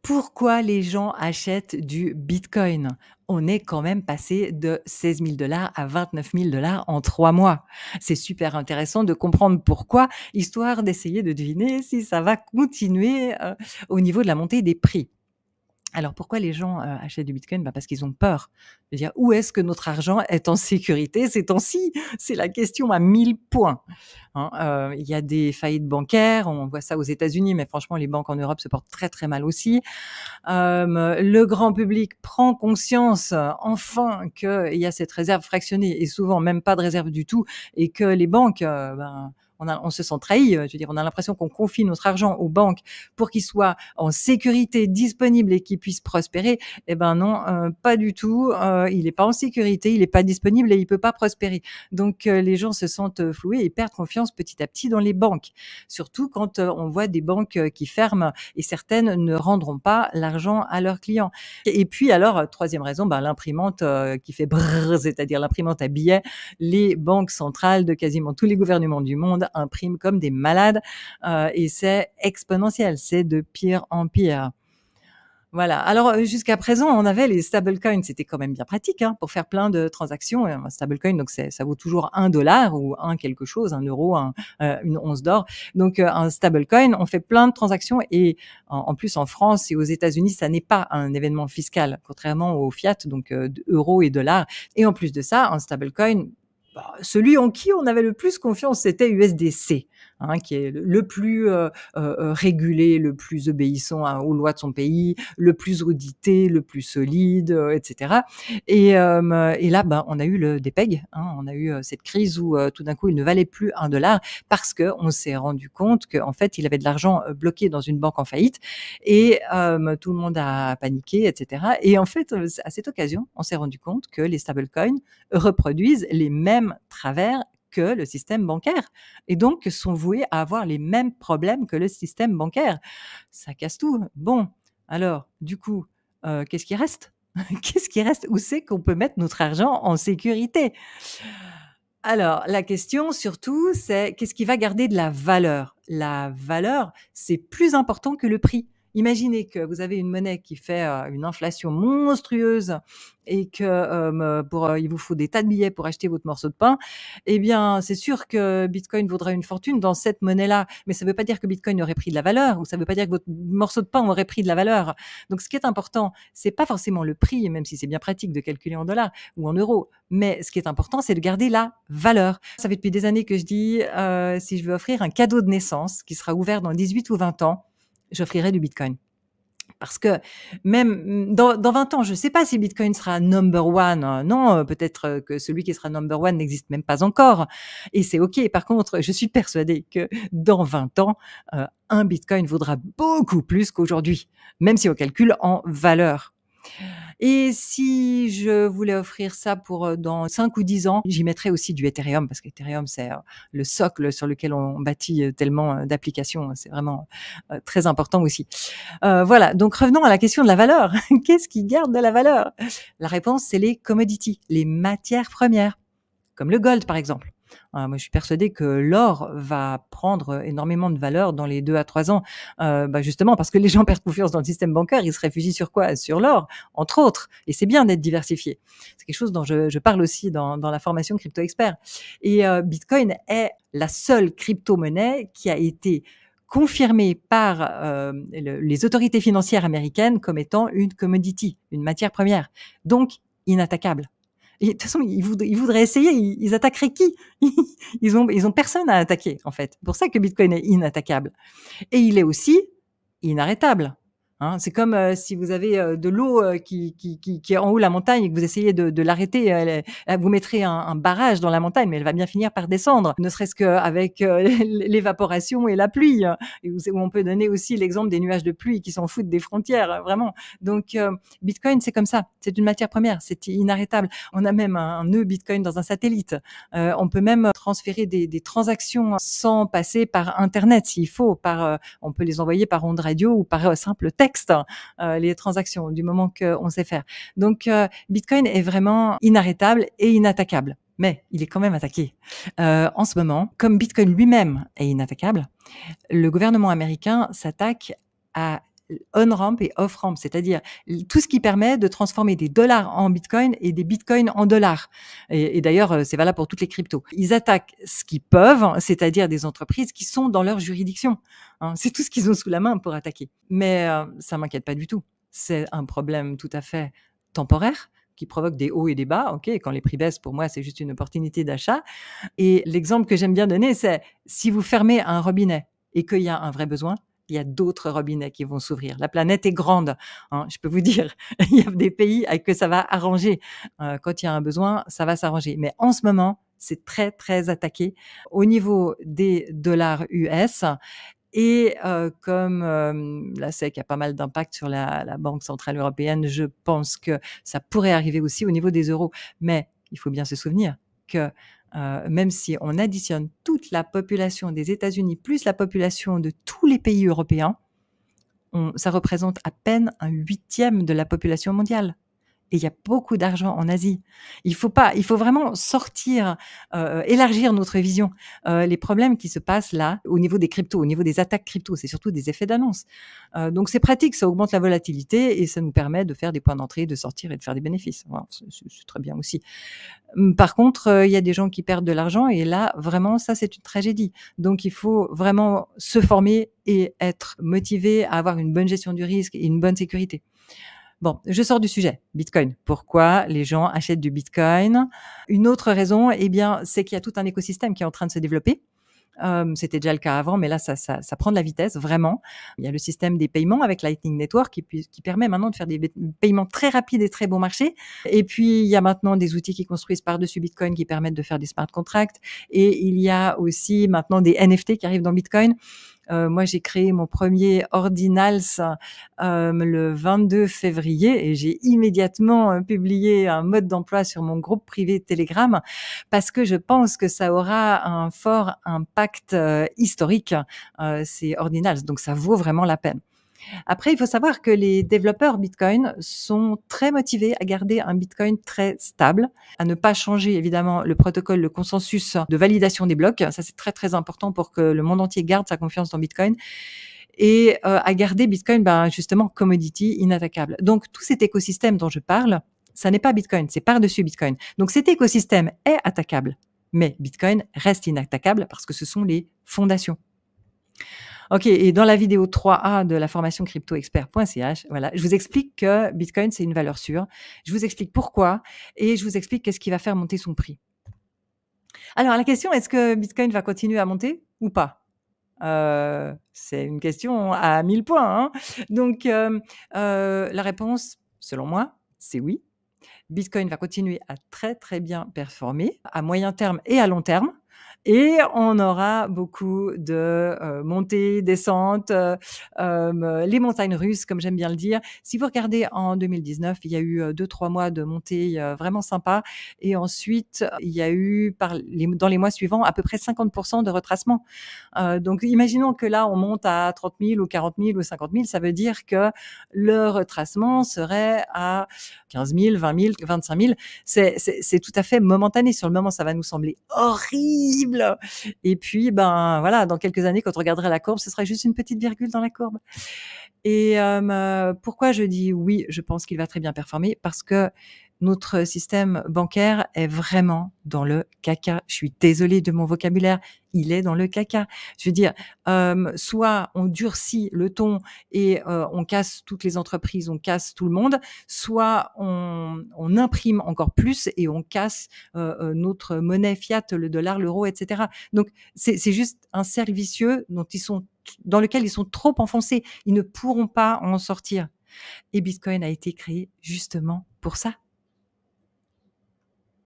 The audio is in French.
Pourquoi les gens achètent du Bitcoin? On est quand même passé de 16 000 $ à 29 000 $ en 3 mois. C'est super intéressant de comprendre pourquoi, histoire d'essayer de deviner si ça va continuer, au niveau de la montée des prix. Alors pourquoi les gens, achètent du bitcoin? Bah, parce qu'ils ont peur. De dire: «Où est-ce que notre argent est en sécurité ces temps-ci?» C'est la question à 1000 points, hein. Il y a des faillites bancaires, on voit ça aux États-Unis, mais franchement les banques en Europe se portent très, très mal aussi. Le grand public prend conscience, enfin qu'il y a cette réserve fractionnée et souvent même pas de réserve du tout et que les banques, on se sent trahi, je veux dire, on a l'impression qu'on confie notre argent aux banques pour qu'il soit en sécurité, disponible et qu'il puisse prospérer. Eh ben non, pas du tout, il est pas en sécurité, il est pas disponible et il peut pas prospérer. Donc les gens se sentent, floués et perdent confiance petit à petit dans les banques. Surtout quand, on voit des banques, qui ferment et certaines ne rendront pas l'argent à leurs clients. Et puis alors, 3e raison, l'imprimante, qui fait brrr, c'est-à-dire l'imprimante à billets. Les banques centrales de quasiment tous les gouvernements du monde impriment comme des malades, et c'est exponentiel, c'est de pire en pire. Voilà. Alors, jusqu'à présent, on avait les stablecoins. C'était quand même bien pratique, hein, pour faire plein de transactions. Un stablecoin, donc ça vaut toujours 1 $ ou un quelque chose, 1 €, une once d'or. Donc, un stablecoin, on fait plein de transactions et en plus, en France et aux États-Unis, ça n'est pas un événement fiscal, contrairement au fiat, donc, euros et dollars. Et en plus de ça, un stablecoin, celui en qui on avait le plus confiance, c'était USDC, hein, qui est le plus régulé, le plus obéissant aux lois de son pays, le plus audité, le plus solide, etc. Et là, on a eu le dépeg, hein, on a eu cette crise où tout d'un coup, il ne valait plus 1 $ parce qu'on s'est rendu compte qu'en fait, il avait de l'argent bloqué dans une banque en faillite et tout le monde a paniqué, etc. Et en fait, à cette occasion, on s'est rendu compte que les stablecoins reproduisent les mêmes travers que le système bancaire et donc sont voués à avoir les mêmes problèmes que le système bancaire. Ça casse tout. Bon, alors du coup, qu'est-ce qui reste? Qu'est-ce qui reste? Où c'est qu'on peut mettre notre argent en sécurité? Alors la question surtout, c'est qu'est-ce qui va garder de la valeur? La valeur, c'est plus important que le prix. Imaginez que vous avez une monnaie qui fait, une inflation monstrueuse et que, il vous faut des tas de billets pour acheter votre morceau de pain. Eh bien, c'est sûr que bitcoin vaudrait une fortune dans cette monnaie-là, mais ça ne veut pas dire que bitcoin aurait pris de la valeur ou ça ne veut pas dire que votre morceau de pain aurait pris de la valeur. Donc ce qui est important, c'est pas forcément le prix, même si c'est bien pratique de calculer en dollars ou en euros, mais ce qui est important, c'est de garder la valeur. Ça fait depuis des années que je dis, si je veux offrir un cadeau de naissance qui sera ouvert dans 18 ou 20 ans, j'offrirai du bitcoin. Parce que même dans 20 ans, je ne sais pas si Bitcoin sera number one. Non, peut-être que celui qui sera number one n'existe même pas encore. Et c'est OK. Par contre, je suis persuadée que dans 20 ans, un Bitcoin vaudra beaucoup plus qu'aujourd'hui, même si on calcule en valeur. Et si je voulais offrir ça pour, dans 5 ou 10 ans, j'y mettrais aussi du Ethereum parce qu'Ethereum, c'est, le socle sur lequel on bâtit, tellement, d'applications. C'est vraiment, très important aussi. Voilà, donc revenons à la question de la valeur. Qu'est-ce qui garde de la valeur? La réponse, c'est les commodities, les matières premières, comme le gold par exemple. Moi je suis persuadée que l'or va prendre énormément de valeur dans les 2 à 3 ans, justement parce que les gens perdent confiance dans le système bancaire, ils se réfugient sur quoi? Sur l'or, entre autres, et c'est bien d'être diversifié. C'est quelque chose dont je parle aussi dans la formation Crypto Expert et Bitcoin est la seule crypto-monnaie qui a été confirmée par, les autorités financières américaines comme étant une commodity, une matière première, donc inattaquable. Et de toute façon, ils voudraient essayer, ils attaqueraient qui? Ils ont personne à attaquer, en fait. C'est pour ça que Bitcoin est inattaquable et il est aussi inarrêtable, hein. C'est comme, si vous avez, de l'eau, qui est en haut de la montagne et que vous essayez de l'arrêter, vous mettrez un barrage dans la montagne, mais elle va bien finir par descendre, ne serait-ce qu'avec, l'évaporation et la pluie, et où on peut donner aussi l'exemple des nuages de pluie qui s'en foutent des frontières, vraiment. Donc, Bitcoin, c'est comme ça, c'est une matière première, c'est inarrêtable. On a même un nœud Bitcoin dans un satellite. On peut même transférer des transactions sans passer par internet s'il faut, on peut les envoyer par onde radio ou par simple texte, les transactions, du moment qu'on sait faire. Donc, Bitcoin est vraiment inarrêtable et inattaquable. Mais il est quand même attaqué. En ce moment, comme Bitcoin lui-même est inattaquable, le gouvernement américain s'attaque à on-ramp et off-ramp, c'est-à-dire tout ce qui permet de transformer des dollars en bitcoin et des bitcoins en dollars. Et d'ailleurs, c'est valable pour toutes les cryptos. Ils attaquent ce qu'ils peuvent, c'est-à-dire des entreprises qui sont dans leur juridiction, hein. C'est tout ce qu'ils ont sous la main pour attaquer. Mais ça m'inquiète pas du tout. C'est un problème tout à fait temporaire qui provoque des hauts et des bas. OK, quand les prix baissent, pour moi, c'est juste une opportunité d'achat. Et l'exemple que j'aime bien donner, c'est si vous fermez un robinet et qu'il y a un vrai besoin, il y a d'autres robinets qui vont s'ouvrir. La planète est grande, hein, je peux vous dire. Il y a des pays que ça va arranger. Quand il y a un besoin, ça va s'arranger. Mais en ce moment, c'est très, très attaqué au niveau des dollars US. Et comme la SEC a pas mal d'impact sur la Banque centrale européenne, je pense que ça pourrait arriver aussi au niveau des euros. Mais il faut bien se souvenir que même si on additionne toute la population des États-Unis plus la population de tous les pays européens, ça représente à peine un huitième de la population mondiale. Et il y a beaucoup d'argent en Asie. Il faut vraiment sortir, élargir notre vision. Les problèmes qui se passent là, au niveau des cryptos, au niveau des attaques crypto, c'est surtout des effets d'annonce. Donc c'est pratique, ça augmente la volatilité et ça nous permet de faire des points d'entrée, de sortir et de faire des bénéfices. Voilà, c'est très bien aussi. Par contre, il y a des gens qui perdent de l'argent et là, vraiment, ça, c'est une tragédie. Donc il faut vraiment se former et être motivé à avoir une bonne gestion du risque et une bonne sécurité. Bon, je sors du sujet. Bitcoin. Pourquoi les gens achètent du Bitcoin? Une autre raison, eh bien, c'est qu'il y a tout un écosystème qui est en train de se développer. C'était déjà le cas avant, mais là, ça prend de la vitesse, vraiment. Il y a le système des paiements avec Lightning Network qui permet maintenant de faire des paiements très rapides et très bon marché. Et puis, il y a maintenant des outils qui construisent par-dessus Bitcoin qui permettent de faire des smart contracts. Et il y a aussi maintenant des NFT qui arrivent dans Bitcoin. Moi, j'ai créé mon premier Ordinals le 22 février et j'ai immédiatement publié un mode d'emploi sur mon groupe privé Telegram parce que je pense que ça aura un fort impact historique, ces Ordinals. Donc, ça vaut vraiment la peine. Après, il faut savoir que les développeurs Bitcoin sont très motivés à garder un Bitcoin très stable, à ne pas changer évidemment le protocole, le consensus de validation des blocs. Ça, c'est très, très important pour que le monde entier garde sa confiance dans Bitcoin et à garder Bitcoin, justement, commodity, inattaquable. Donc, tout cet écosystème dont je parle, ça n'est pas Bitcoin, c'est par-dessus Bitcoin. Donc, cet écosystème est attaquable, mais Bitcoin reste inattaquable parce que ce sont les fondations. OK, et dans la vidéo 3A de la formation cryptoexpert.ch, voilà, je vous explique que Bitcoin, c'est une valeur sûre. Je vous explique pourquoi et je vous explique qu'est-ce qui va faire monter son prix. Alors la question, est-ce que Bitcoin va continuer à monter ou pas? C'est une question à 1000 points, hein. Donc la réponse, selon moi, c'est oui. Bitcoin va continuer à très, très bien performer à moyen terme et à long terme. Et on aura beaucoup de montées, descentes, les montagnes russes, comme j'aime bien le dire. Si vous regardez en 2019, il y a eu 2-3 mois de montées vraiment sympas. Et ensuite, il y a eu dans les mois suivants à peu près 50% de retracement. Donc, imaginons que là, on monte à 30 000 ou 40 000 ou 50 000. Ça veut dire que le retracement serait à 15 000, 20 000, 25 000. C'est tout à fait momentané. Sur le moment, ça va nous sembler horrible. Et puis, voilà, dans quelques années, quand on regardera la courbe, ce sera juste une petite virgule dans la courbe. Et pourquoi je dis oui, je pense qu'il va très bien performer? Parce que notre système bancaire est vraiment dans le caca. Je suis désolée de mon vocabulaire, il est dans le caca. Je veux dire, soit on durcit le ton et on casse toutes les entreprises, on casse tout le monde, soit on imprime encore plus et on casse notre monnaie fiat, le dollar, l'euro, etc. Donc c'est juste un cercle vicieux dans lequel ils sont trop enfoncés. Ils ne pourront pas en sortir. Et Bitcoin a été créé justement pour ça.